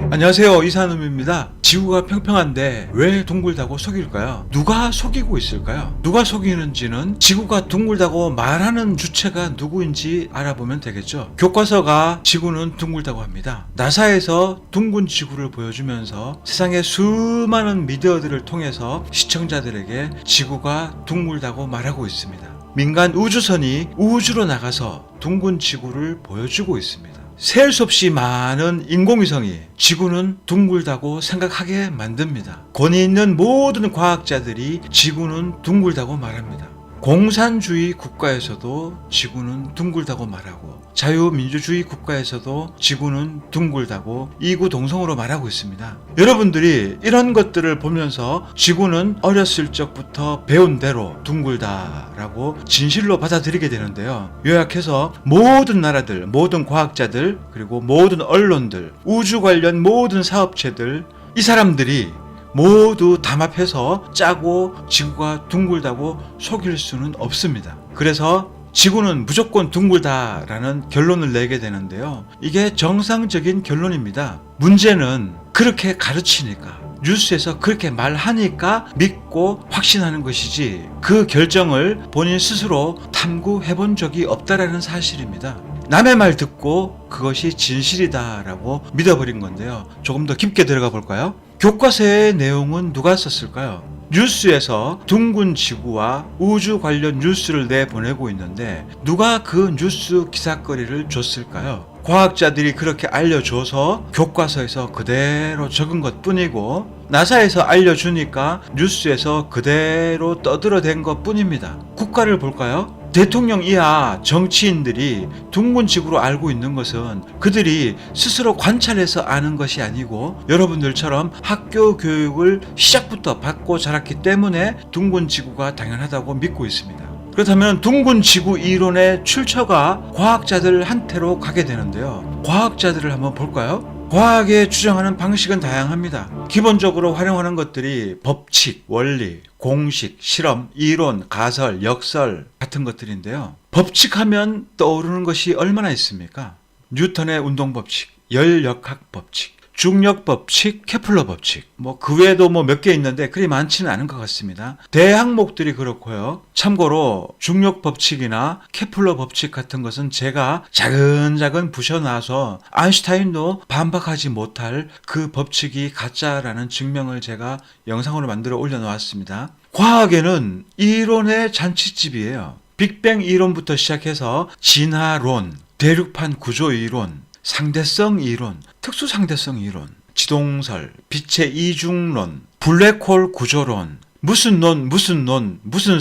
안녕하세요, 이산음입니다. 지구가 평평한데 왜 둥글다고 속일까요? 누가 속이고 있을까요? 누가 속이는지는 지구가 둥글다고 말하는 주체가 누구인지 알아보면 되겠죠. 교과서가 지구는 둥글다고 합니다. 나사에서 둥근 지구를 보여주면서 세상의 수많은 미디어들을 통해서 시청자들에게 지구가 둥글다고 말하고 있습니다. 민간 우주선이 우주로 나가서 둥근 지구를 보여주고 있습니다. 셀 수 없이 많은 인공위성이 지구는 둥글다고 생각하게 만듭니다. 권위 있는 모든 과학자들이 지구는 둥글다고 말합니다. 공산주의 국가에서도 지구는 둥글다고 말하고 자유민주주의 국가에서도 지구는 둥글다고 이구동성으로 말하고 있습니다. 여러분들이 이런 것들을 보면서 지구는 어렸을 적부터 배운 대로 둥글다라고 진실로 받아들이게 되는데요. 요약해서 모든 나라들, 모든 과학자들, 그리고 모든 언론들, 우주 관련 모든 사업체들, 이 사람들이 모두 담합해서 짜고 지구가 둥글다고 속일 수는 없습니다. 그래서 지구는 무조건 둥글다라는 결론을 내게 되는데요. 이게 정상적인 결론입니다. 문제는 그렇게 가르치니까, 뉴스에서 그렇게 말하니까 믿고 확신하는 것이지, 그 결정을 본인 스스로 탐구해 본 적이 없다라는 사실입니다. 남의 말 듣고 그것이 진실이다라고 믿어버린 건데요. 조금 더 깊게 들어가 볼까요? 교과서의 내용은 누가 썼을까요? 뉴스에서 둥근 지구와 우주 관련 뉴스를 내보내고 있는데 누가 그 뉴스 기사거리를 줬을까요? 과학자들이 그렇게 알려줘서 교과서에서 그대로 적은 것 뿐이고 나사에서 알려주니까 뉴스에서 그대로 떠들어댄 것 뿐입니다. 국가를 볼까요? 대통령 이하 정치인들이 둥근 지구로 알고 있는 것은 그들이 스스로 관찰해서 아는 것이 아니고 여러분들처럼 학교 교육을 시작부터 받고 자랐기 때문에 둥근 지구가 당연하다고 믿고 있습니다. 그렇다면 둥근 지구 이론의 출처가 과학자들한테로 가게 되는데요. 과학자들을 한번 볼까요? 과학에 주장하는 방식은 다양합니다. 기본적으로 활용하는 것들이 법칙, 원리, 공식, 실험, 이론, 가설, 역설 같은 것들인데요. 법칙하면 떠오르는 것이 얼마나 있습니까? 뉴턴의 운동법칙, 열역학 법칙, 중력 법칙, 케플러 법칙, 그 외에도 몇 개 있는데 그리 많지는 않은 것 같습니다. 대항목들이 그렇고요. 참고로 중력 법칙이나 케플러 법칙 같은 것은 제가 자근자근 부셔놔서 아인슈타인도 반박하지 못할 그 법칙이 가짜라는 증명을 제가 영상으로 만들어 올려놓았습니다. 과학에는 이론의 잔치집이에요. 빅뱅 이론부터 시작해서 진화론, 대륙판 구조 이론, 상대성 이론, 특수상대성 이론, 지동설, 빛의 이중론, 블랙홀 구조론, 무슨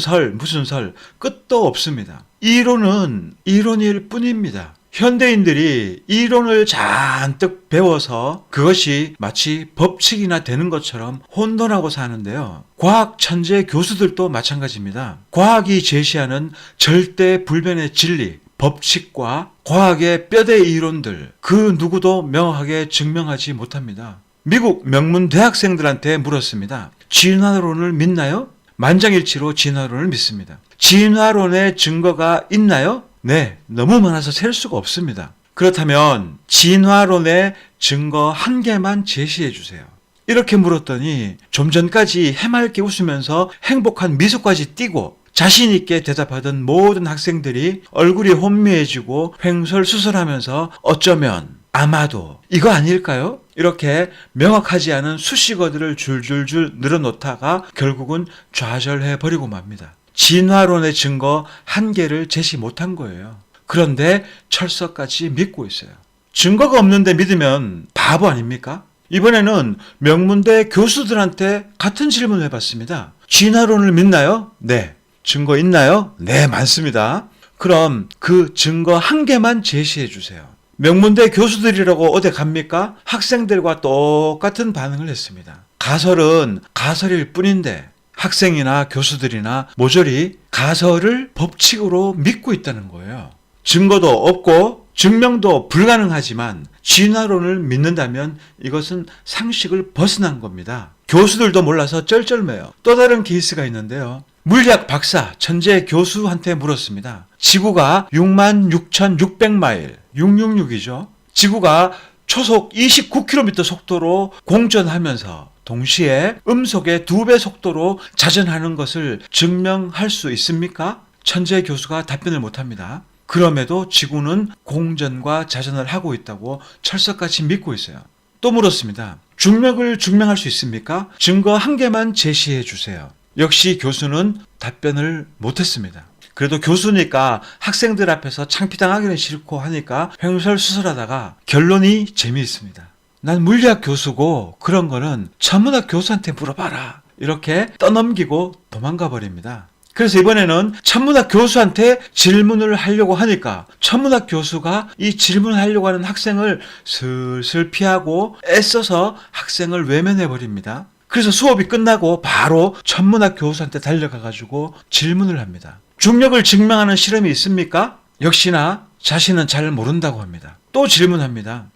설, 끝도 없습니다. 이론은 이론일 뿐입니다. 현대인들이 이론을 잔뜩 배워서 그것이 마치 법칙이나 되는 것처럼 혼돈하고 사는데요. 과학 천재 교수들도 마찬가지입니다. 과학이 제시하는 절대 불변의 진리, 법칙과 과학의 뼈대 이론들, 그 누구도 명확하게 증명하지 못합니다. 미국 명문 대학생들한테 물었습니다. 진화론을 믿나요? 만장일치로 진화론을 믿습니다. 진화론의 증거가 있나요? 네, 너무 많아서 셀 수가 없습니다. 그렇다면 진화론의 증거 한 개만 제시해 주세요. 이렇게 물었더니 좀 전까지 해맑게 웃으면서 행복한 미소까지 띠고 자신 있게 대답하던 모든 학생들이 얼굴이 혼미해지고 횡설수설하면서 어쩌면, 아마도, 이거 아닐까요? 이렇게 명확하지 않은 수식어들을 줄줄줄 늘어놓다가 결국은 좌절해버리고 맙니다. 진화론의 증거 한 개를 제시 못한 거예요. 그런데 철석같이 믿고 있어요. 증거가 없는데 믿으면 바보 아닙니까? 이번에는 명문대 교수들한테 같은 질문을 해봤습니다. 진화론을 믿나요? 네. 증거 있나요? 네, 많습니다. 그럼 그 증거 한 개만 제시해 주세요. 명문대 교수들이라고 어디 갑니까? 학생들과 똑같은 반응을 했습니다. 가설은 가설일 뿐인데 학생이나 교수들이나 모조리 가설을 법칙으로 믿고 있다는 거예요. 증거도 없고 증명도 불가능하지만 진화론을 믿는다면 이것은 상식을 벗어난 겁니다. 교수들도 몰라서 쩔쩔매요. 또 다른 케이스가 있는데요. 물리학 박사 천재 교수한테 물었습니다. 지구가 66,600마일, 666이죠. 지구가 초속 29km 속도로 공전하면서 동시에 음속의 2배 속도로 자전하는 것을 증명할 수 있습니까? 천재 교수가 답변을 못합니다. 그럼에도 지구는 공전과 자전을 하고 있다고 철석같이 믿고 있어요. 또 물었습니다. 중력을 증명할 수 있습니까? 증거 한 개만 제시해 주세요. 역시 교수는 답변을 못했습니다. 그래도 교수니까 학생들 앞에서 창피당하기는 싫고 하니까 횡설수설하다가 결론이 재미있습니다. 난 물리학 교수고 그런 거는 천문학 교수한테 물어봐라. 이렇게 떠넘기고 도망가 버립니다. 그래서 이번에는 천문학 교수한테 질문을 하려고 하니까 천문학 교수가 이 질문하려고 하는 학생을 슬슬 피하고 애써서 학생을 외면해 버립니다. 그래서 수업이 끝나고 바로 천문학 교수한테 달려가가지고 질문을 합니다. 중력을 증명하는 실험이 있습니까? 역시나 자신은 잘 모른다고 합니다. 또 질문합니다.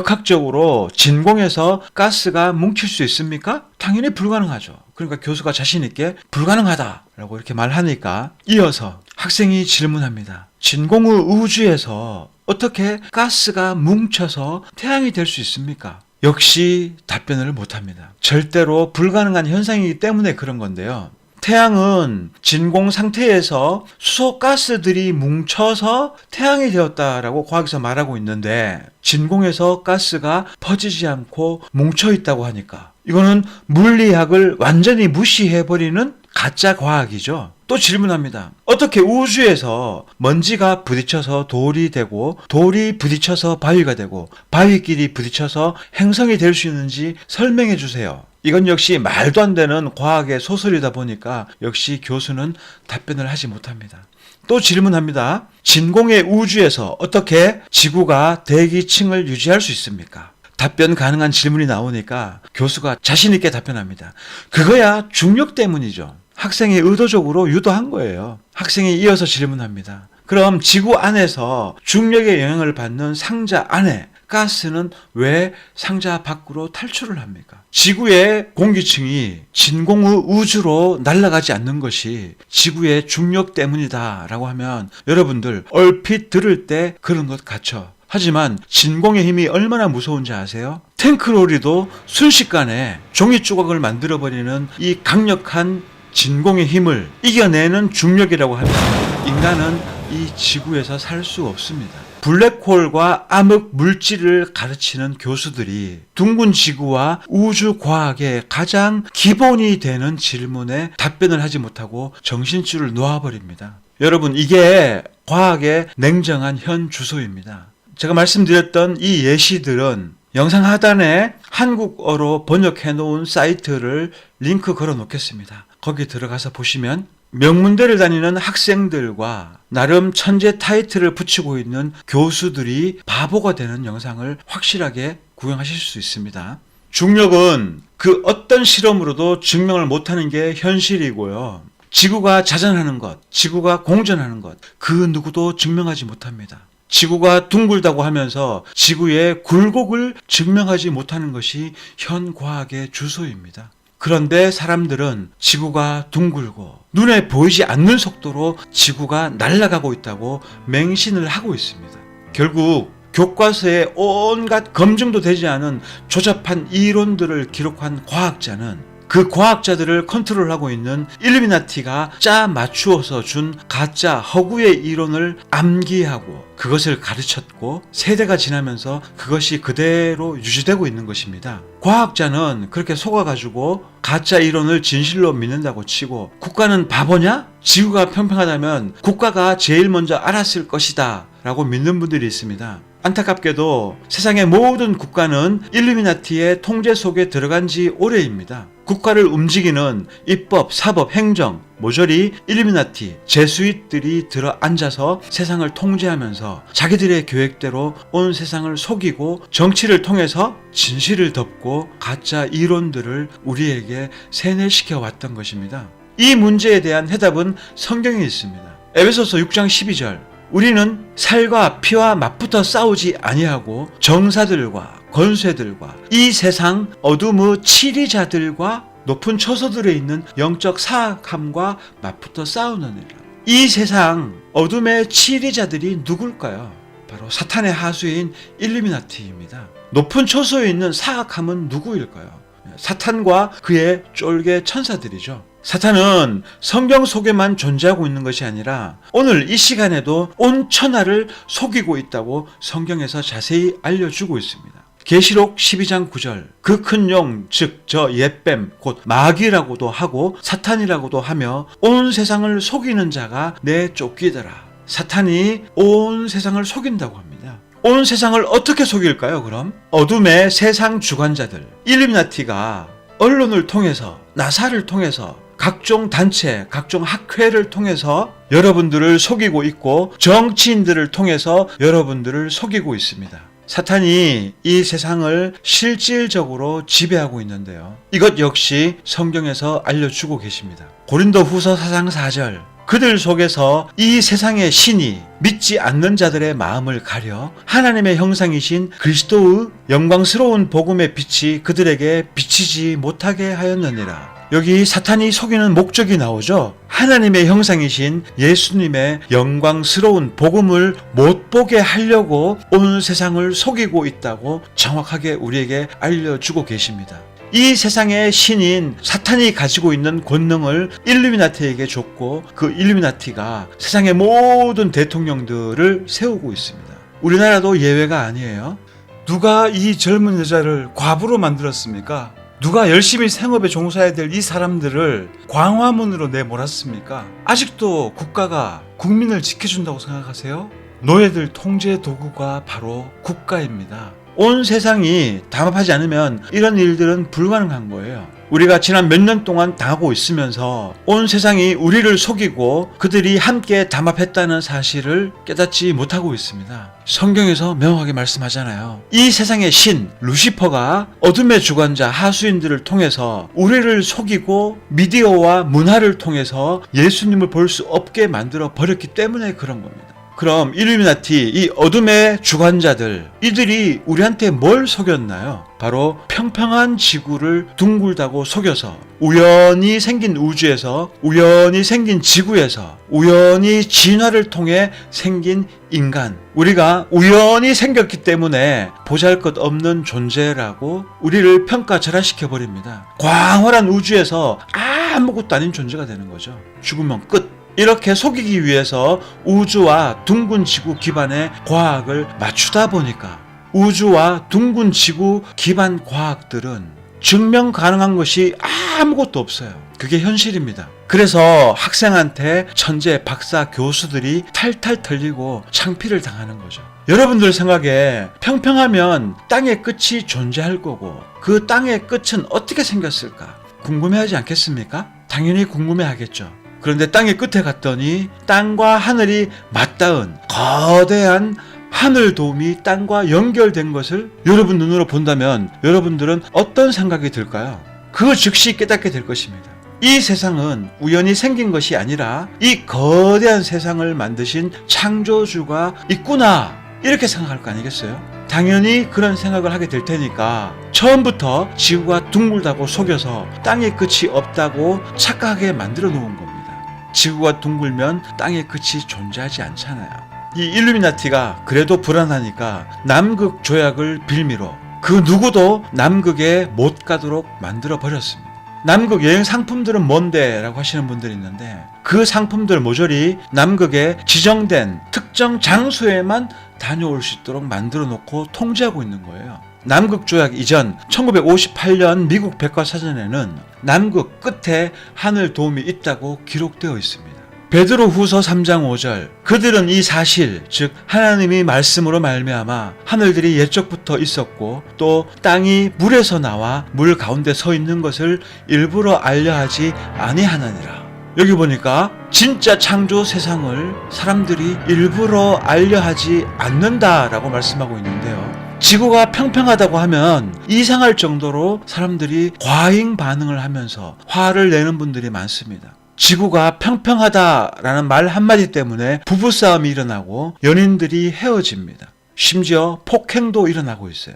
열역학적으로 진공에서 가스가 뭉칠 수 있습니까? 당연히 불가능하죠. 그러니까 교수가 자신 있게 불가능하다라고 이렇게 말하니까 이어서 학생이 질문합니다. 진공 후 우주에서 어떻게 가스가 뭉쳐서 태양이 될 수 있습니까? 역시 답변을 못합니다. 절대로 불가능한 현상이기 때문에 그런 건데요. 태양은 진공 상태에서 수소 가스들이 뭉쳐서 태양이 되었다라고 과학에서 말하고 있는데 진공에서 가스가 퍼지지 않고 뭉쳐 있다고 하니까 이거는 물리학을 완전히 무시해버리는 가짜 과학이죠. 또 질문합니다. 어떻게 우주에서 먼지가 부딪혀서 돌이 되고 돌이 부딪혀서 바위가 되고 바위끼리 부딪혀서 행성이 될 수 있는지 설명해 주세요. 이건 역시 말도 안 되는 과학의 소설이다 보니까 역시 교수는 답변을 하지 못합니다. 또 질문합니다. 진공의 우주에서 어떻게 지구가 대기층을 유지할 수 있습니까? 답변 가능한 질문이 나오니까 교수가 자신 있게 답변합니다. 그거야 중력 때문이죠. 학생이 의도적으로 유도한 거예요. 학생이 이어서 질문합니다. 그럼 지구 안에서 중력의 영향을 받는 상자 안에 가스는 왜 상자 밖으로 탈출을 합니까? 지구의 공기층이 진공 후 우주로 날아가지 않는 것이 지구의 중력 때문이다라고 하면 여러분들 얼핏 들을 때 그런 것 같죠. 하지만 진공의 힘이 얼마나 무서운지 아세요? 탱크로리도 순식간에 종이 조각을 만들어버리는 이 강력한 진공의 힘을 이겨내는 중력이라고 하면 인간은 이 지구에서 살 수 없습니다. 블랙홀과 암흑 물질을 가르치는 교수들이 둥근 지구와 우주 과학의 가장 기본이 되는 질문에 답변을 하지 못하고 정신줄을 놓아버립니다. 여러분, 이게 과학의 냉정한 현 주소입니다. 제가 말씀드렸던 이 예시들은 영상 하단에 한국어로 번역해 놓은 사이트를 링크 걸어 놓겠습니다. 거기 들어가서 보시면 명문대를 다니는 학생들과 나름 천재 타이틀을 붙이고 있는 교수들이 바보가 되는 영상을 확실하게 구경하실 수 있습니다. 중력은 그 어떤 실험으로도 증명을 못하는 게 현실이고요. 지구가 자전하는 것, 지구가 공전하는 것, 그 누구도 증명하지 못합니다. 지구가 둥글다고 하면서 지구의 굴곡을 증명하지 못하는 것이 현 과학의 주소입니다. 그런데 사람들은 지구가 둥글고 눈에 보이지 않는 속도로 지구가 날아가고 있다고 맹신을 하고 있습니다. 결국 교과서에 온갖 검증도 되지 않은 조잡한 이론들을 기록한 과학자는 그 과학자들을 컨트롤하고 있는 일루미나티가 짜 맞추어서 준 가짜 허구의 이론을 암기하고 그것을 가르쳤고 세대가 지나면서 그것이 그대로 유지되고 있는 것입니다. 과학자는 그렇게 속아가지고 가짜 이론을 진실로 믿는다고 치고 국가는 바보냐? 지구가 평평하다면 국가가 제일 먼저 알았을 것이다 라고 믿는 분들이 있습니다. 안타깝게도 세상의 모든 국가는 일루미나티의 통제 속에 들어간 지 오래입니다. 국가를 움직이는 입법, 사법, 행정, 모조리 일루미나티, 제수잇들이 들어 앉아서 세상을 통제하면서 자기들의 계획대로 온 세상을 속이고 정치를 통해서 진실을 덮고 가짜 이론들을 우리에게 세뇌시켜 왔던 것입니다. 이 문제에 대한 해답은 성경에 있습니다. 에베소서 6장 12절 우리는 살과 피와 맞붙어 싸우지 아니하고 정사들과 권세들과 이 세상 어둠의 치리자들과 높은 처소들에 있는 영적 사악함과 맞붙어 싸우느니라. 이 세상 어둠의 치리자들이 누굴까요? 바로 사탄의 하수인 일루미나티입니다. 높은 초소에 있는 사악함은 누구일까요? 사탄과 그의 쫄개 천사들이죠. 사탄은 성경 속에만 존재하고 있는 것이 아니라 오늘 이 시간에도 온 천하를 속이고 있다고 성경에서 자세히 알려주고 있습니다. 계시록 12장 9절 그 큰 용 즉 저 옛뱀 곧 마귀라고도 하고 사탄이라고도 하며 온 세상을 속이는 자가 내쫓기더라. 사탄이 온 세상을 속인다고 합니다. 온 세상을 어떻게 속일까요? 그럼 어둠의 세상 주관자들 일루미나티가 언론을 통해서 나사를 통해서 각종 단체, 각종 학회를 통해서 여러분들을 속이고 있고 정치인들을 통해서 여러분들을 속이고 있습니다. 사탄이 이 세상을 실질적으로 지배하고 있는데요. 이것 역시 성경에서 알려주고 계십니다. 고린도후서 4장 4절 그들 속에서 이 세상의 신이 믿지 않는 자들의 마음을 가려 하나님의 형상이신 그리스도의 영광스러운 복음의 빛이 그들에게 비치지 못하게 하였느니라. 여기 사탄이 속이는 목적이 나오죠. 하나님의 형상이신 예수님의 영광스러운 복음을 못 보게 하려고 온 세상을 속이고 있다고 정확하게 우리에게 알려주고 계십니다. 이 세상의 신인 사탄이 가지고 있는 권능을 일루미나티에게 줬고 그 일루미나티가 세상의 모든 대통령들을 세우고 있습니다. 우리나라도 예외가 아니에요. 누가 이 젊은 여자를 과부로 만들었습니까? 누가 열심히 생업에 종사해야 될 이 사람들을 광화문으로 내몰았습니까? 아직도 국가가 국민을 지켜준다고 생각하세요? 노예들 통제 도구가 바로 국가입니다. 온 세상이 담합하지 않으면 이런 일들은 불가능한 거예요. 우리가 지난 몇 년 동안 당하고 있으면서 온 세상이 우리를 속이고 그들이 함께 담합했다는 사실을 깨닫지 못하고 있습니다. 성경에서 명확하게 말씀하잖아요. 이 세상의 신 루시퍼가 어둠의 주관자 하수인들을 통해서 우리를 속이고 미디어와 문화를 통해서 예수님을 볼 수 없게 만들어 버렸기 때문에 그런 겁니다. 그럼 일루미나티, 이 어둠의 주관자들, 이들이 우리한테 뭘 속였나요? 바로 평평한 지구를 둥글다고 속여서 우연히 생긴 우주에서, 우연히 생긴 지구에서, 우연히 진화를 통해 생긴 인간, 우리가 우연히 생겼기 때문에 보잘것없는 존재라고 우리를 평가절하시켜버립니다. 광활한 우주에서 아무것도 아닌 존재가 되는 거죠. 죽으면 끝. 이렇게 속이기 위해서 우주와 둥근 지구 기반의 과학을 맞추다 보니까 우주와 둥근 지구 기반 과학들은 증명 가능한 것이 아무것도 없어요. 그게 현실입니다. 그래서 학생한테 천재, 박사, 교수들이 탈탈 털리고 창피를 당하는 거죠. 여러분들 생각에 평평하면 땅의 끝이 존재할 거고 그 땅의 끝은 어떻게 생겼을까? 궁금해하지 않겠습니까? 당연히 궁금해하겠죠. 그런데 땅의 끝에 갔더니 땅과 하늘이 맞닿은 거대한 하늘돔이 땅과 연결된 것을 여러분 눈으로 본다면 여러분들은 어떤 생각이 들까요? 그 즉시 깨닫게 될 것입니다. 이 세상은 우연히 생긴 것이 아니라 이 거대한 세상을 만드신 창조주가 있구나, 이렇게 생각할 거 아니겠어요? 당연히 그런 생각을 하게 될 테니까 처음부터 지구가 둥글다고 속여서 땅의 끝이 없다고 착각하게 만들어 놓은 겁니다. 지구가 둥글면 땅의 끝이 존재하지 않잖아요. 이 일루미나티가 그래도 불안하니까 남극 조약을 빌미로 그 누구도 남극에 못 가도록 만들어 버렸습니다. 남극 여행 상품들은 뭔데? 라고 하시는 분들이 있는데 그 상품들 모조리 남극에 지정된 특정 장소에만 다녀올 수 있도록 만들어 놓고 통제하고 있는 거예요. 남극 조약 이전 1958년 미국 백과사전에는 남극 끝에 하늘돔이 있다고 기록되어 있습니다. 베드로후서 3장 5절 그들은 이 사실 즉 하나님이 말씀으로 말미암아 하늘들이 옛적부터 있었고 또 땅이 물에서 나와 물 가운데 서 있는 것을 일부러 알려하지 아니하느니라. 여기 보니까 진짜 창조 세상을 사람들이 일부러 알려하지 않는다라고 말씀하고 있는데요. 지구가 평평하다고 하면 이상할 정도로 사람들이 과잉 반응을 하면서 화를 내는 분들이 많습니다. 지구가 평평하다라는 말 한마디 때문에 부부싸움이 일어나고 연인들이 헤어집니다. 심지어 폭행도 일어나고 있어요.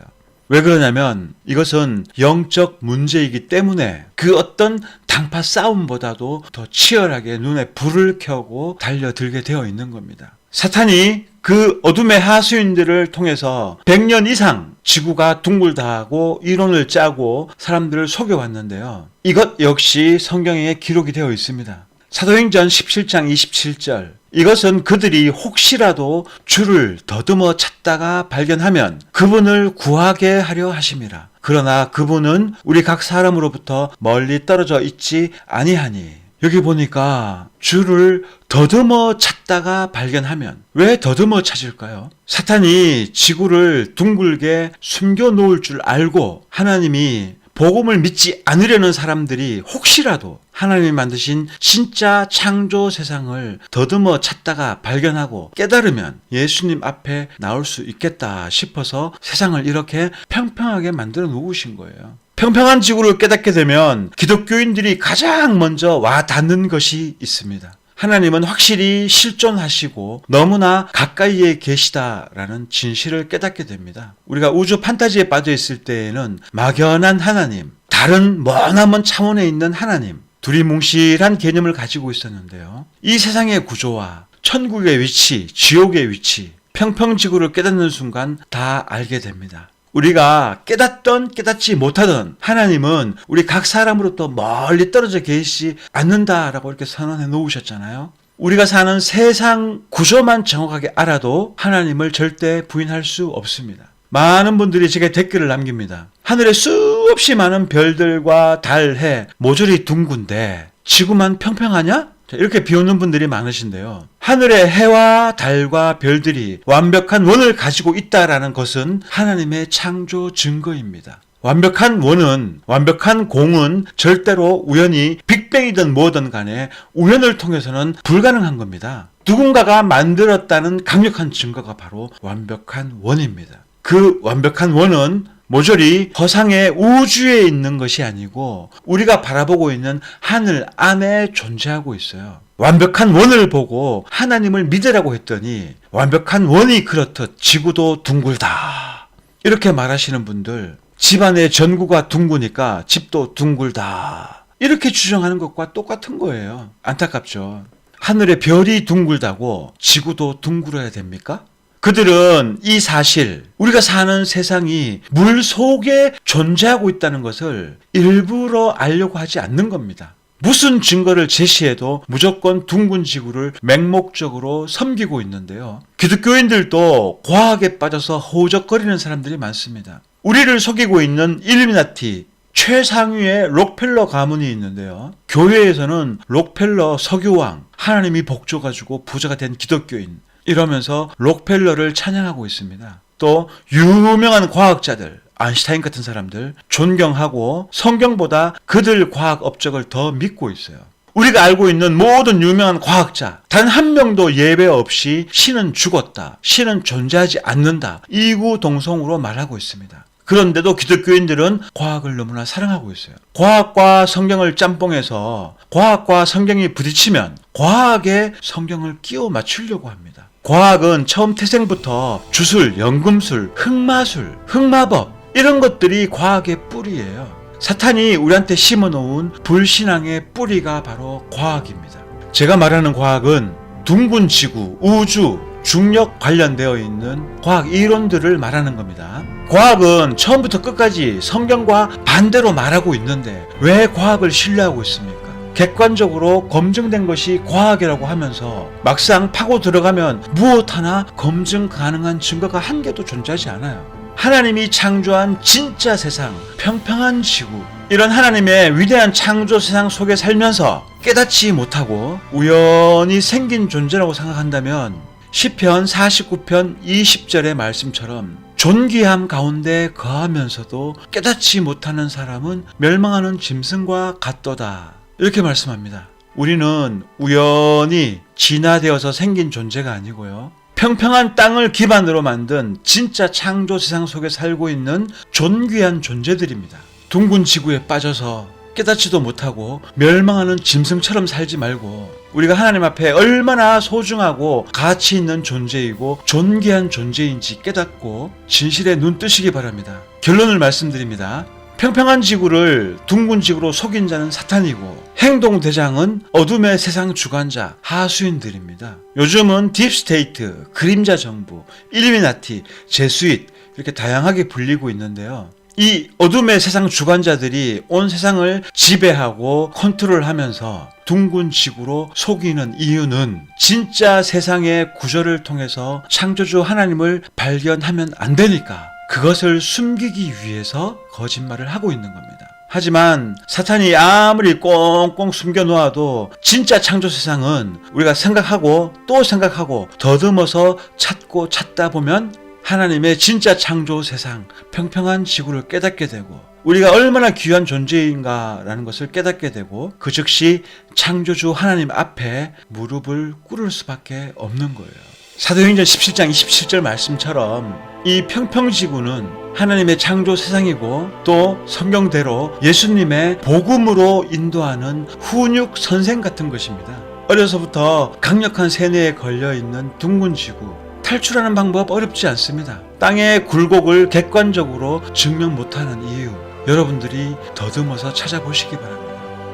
왜 그러냐면 이것은 영적 문제이기 때문에 그 어떤 당파 싸움보다도 더 치열하게 눈에 불을 켜고 달려들게 되어 있는 겁니다. 사탄이 그 어둠의 하수인들을 통해서 100년 이상 지구가 둥글다고 이론을 짜고 사람들을 속여왔는데요. 이것 역시 성경에 기록이 되어 있습니다. 사도행전 17장 27절, 이것은 그들이 혹시라도 주를 더듬어 찾다가 발견하면 그분을 구하게 하려 하심이라. 그러나 그분은 우리 각 사람으로부터 멀리 떨어져 있지 아니하니. 여기 보니까 주를 더듬어 찾다가 발견하면, 왜 더듬어 찾을까요? 사탄이 지구를 둥글게 숨겨놓을 줄 알고 하나님이 복음을 믿지 않으려는 사람들이 혹시라도 하나님이 만드신 진짜 창조 세상을 더듬어 찾다가 발견하고 깨달으면 예수님 앞에 나올 수 있겠다 싶어서 세상을 이렇게 평평하게 만들어 놓으신 거예요. 평평한 지구를 깨닫게 되면 기독교인들이 가장 먼저 와 닿는 것이 있습니다. 하나님은 확실히 실존하시고 너무나 가까이에 계시다라는 진실을 깨닫게 됩니다. 우리가 우주 판타지에 빠져 있을 때에는 막연한 하나님, 다른 머나먼 차원에 있는 하나님, 두리뭉실한 개념을 가지고 있었는데요. 이 세상의 구조와 천국의 위치, 지옥의 위치, 평평지구를 깨닫는 순간 다 알게 됩니다. 우리가 깨닫던 깨닫지 못하던 하나님은 우리 각 사람으로부터 멀리 떨어져 계시지 않는다라고 이렇게 선언해 놓으셨잖아요. 우리가 사는 세상 구조만 정확하게 알아도 하나님을 절대 부인할 수 없습니다. 많은 분들이 제게 댓글을 남깁니다. 하늘에 수없이 많은 별들과 달, 해, 모조리 둥근데 지구만 평평하냐? 이렇게 비웃는 분들이 많으신데요. 하늘의 해와 달과 별들이 완벽한 원을 가지고 있다라는 것은 하나님의 창조 증거입니다. 완벽한 원은, 완벽한 공은 절대로 우연히 빅뱅이든 뭐든 간에 우연을 통해서는 불가능한 겁니다. 누군가가 만들었다는 강력한 증거가 바로 완벽한 원입니다. 그 완벽한 원은 모조리 허상의 우주에 있는 것이 아니고 우리가 바라보고 있는 하늘 안에 존재하고 있어요. 완벽한 원을 보고 하나님을 믿으라고 했더니 완벽한 원이 그렇듯 지구도 둥글다 이렇게 말하시는 분들, 집안의 전구가 둥그니까 집도 둥글다 이렇게 주장하는 것과 똑같은 거예요. 안타깝죠. 하늘의 별이 둥글다고 지구도 둥글어야 됩니까? 그들은 이 사실, 우리가 사는 세상이 물 속에 존재하고 있다는 것을 일부러 알려고 하지 않는 겁니다. 무슨 증거를 제시해도 무조건 둥근 지구를 맹목적으로 섬기고 있는데요. 기독교인들도 과학에 빠져서 허우적거리는 사람들이 많습니다. 우리를 속이고 있는 일루미나티, 최상위의 록펠러 가문이 있는데요. 교회에서는 록펠러 석유왕, 하나님이 복줘가지고 부자가 된 기독교인, 이러면서 록펠러를 찬양하고 있습니다. 또 유명한 과학자들, 아인슈타인 같은 사람들 존경하고 성경보다 그들 과학 업적을 더 믿고 있어요. 우리가 알고 있는 모든 유명한 과학자 단 한 명도 예외 없이 신은 죽었다, 신은 존재하지 않는다 이구동성으로 말하고 있습니다. 그런데도 기독교인들은 과학을 너무나 사랑하고 있어요. 과학과 성경을 짬뽕해서 과학과 성경이 부딪히면 과학에 성경을 끼워 맞추려고 합니다. 과학은 처음 태생부터 주술, 연금술, 흑마술, 흑마법 이런 것들이 과학의 뿌리예요. 사탄이 우리한테 심어놓은 불신앙의 뿌리가 바로 과학입니다. 제가 말하는 과학은 둥근 지구, 우주, 중력 관련되어 있는 과학 이론들을 말하는 겁니다. 과학은 처음부터 끝까지 성경과 반대로 말하고 있는데 왜 과학을 신뢰하고 있습니까? 객관적으로 검증된 것이 과학이라고 하면서 막상 파고 들어가면 무엇 하나 검증 가능한 증거가 한 개도 존재하지 않아요. 하나님이 창조한 진짜 세상, 평평한 지구, 이런 하나님의 위대한 창조 세상 속에 살면서 깨닫지 못하고 우연히 생긴 존재라고 생각한다면 시편 49편 20절의 말씀처럼 존귀함 가운데 거하면서도 깨닫지 못하는 사람은 멸망하는 짐승과 같도다 이렇게 말씀합니다. 우리는 우연히 진화되어서 생긴 존재가 아니고요. 평평한 땅을 기반으로 만든 진짜 창조 세상 속에 살고 있는 존귀한 존재들입니다. 둥근 지구에 빠져서 깨닫지도 못하고 멸망하는 짐승처럼 살지 말고 우리가 하나님 앞에 얼마나 소중하고 가치 있는 존재이고 존귀한 존재인지 깨닫고 진실에 눈 뜨시기 바랍니다. 결론을 말씀드립니다. 평평한 지구를 둥근 지구로 속인 자는 사탄이고 행동대장은 어둠의 세상 주관자 하수인들입니다. 요즘은 딥스테이트, 그림자 정부, 일루미나티, 제수잇 이렇게 다양하게 불리고 있는데요. 이 어둠의 세상 주관자들이 온 세상을 지배하고 컨트롤하면서 둥근 지구로 속이는 이유는 진짜 세상의 구조를 통해서 창조주 하나님을 발견하면 안 되니까 그것을 숨기기 위해서 거짓말을 하고 있는 겁니다. 하지만 사탄이 아무리 꽁꽁 숨겨놓아도 진짜 창조 세상은 우리가 생각하고 또 생각하고 더듬어서 찾고 찾다 보면 하나님의 진짜 창조 세상, 평평한 지구를 깨닫게 되고 우리가 얼마나 귀한 존재인가라는 것을 깨닫게 되고 그 즉시 창조주 하나님 앞에 무릎을 꿇을 수밖에 없는 거예요. 사도행전 17장 27절 말씀처럼 이 평평지구는 하나님의 창조 세상이고 또 성경대로 예수님의 복음으로 인도하는 훈육 선생 같은 것입니다. 어려서부터 강력한 세뇌에 걸려있는 둥근 지구, 탈출하는 방법 어렵지 않습니다. 땅의 굴곡을 객관적으로 증명 못하는 이유, 여러분들이 더듬어서 찾아보시기 바랍니다.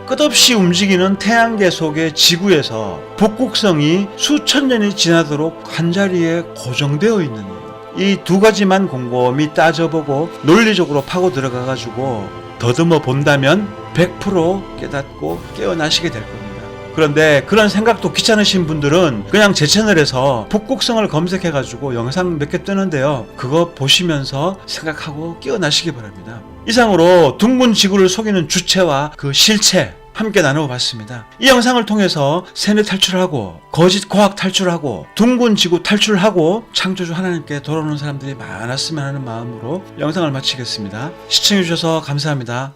끝없이 움직이는 태양계 속의 지구에서 북극성이 수천 년이 지나도록 한자리에 고정되어 있는 이유, 이 두 가지만 곰곰이 따져보고 논리적으로 파고 들어가가지고 더듬어 본다면 100% 깨닫고 깨어나시게 될 겁니다. 그런데 그런 생각도 귀찮으신 분들은 그냥 제 채널에서 북극성을 검색해가지고 영상 몇 개 뜨는데요. 그거 보시면서 생각하고 깨어나시기 바랍니다. 이상으로 둥근 지구를 속이는 주체와 그 실체 함께 나눠봤습니다. 이 영상을 통해서 세뇌 탈출하고 거짓 과학 탈출하고 둥근 지구 탈출하고 창조주 하나님께 돌아오는 사람들이 많았으면 하는 마음으로 영상을 마치겠습니다. 시청해주셔서 감사합니다.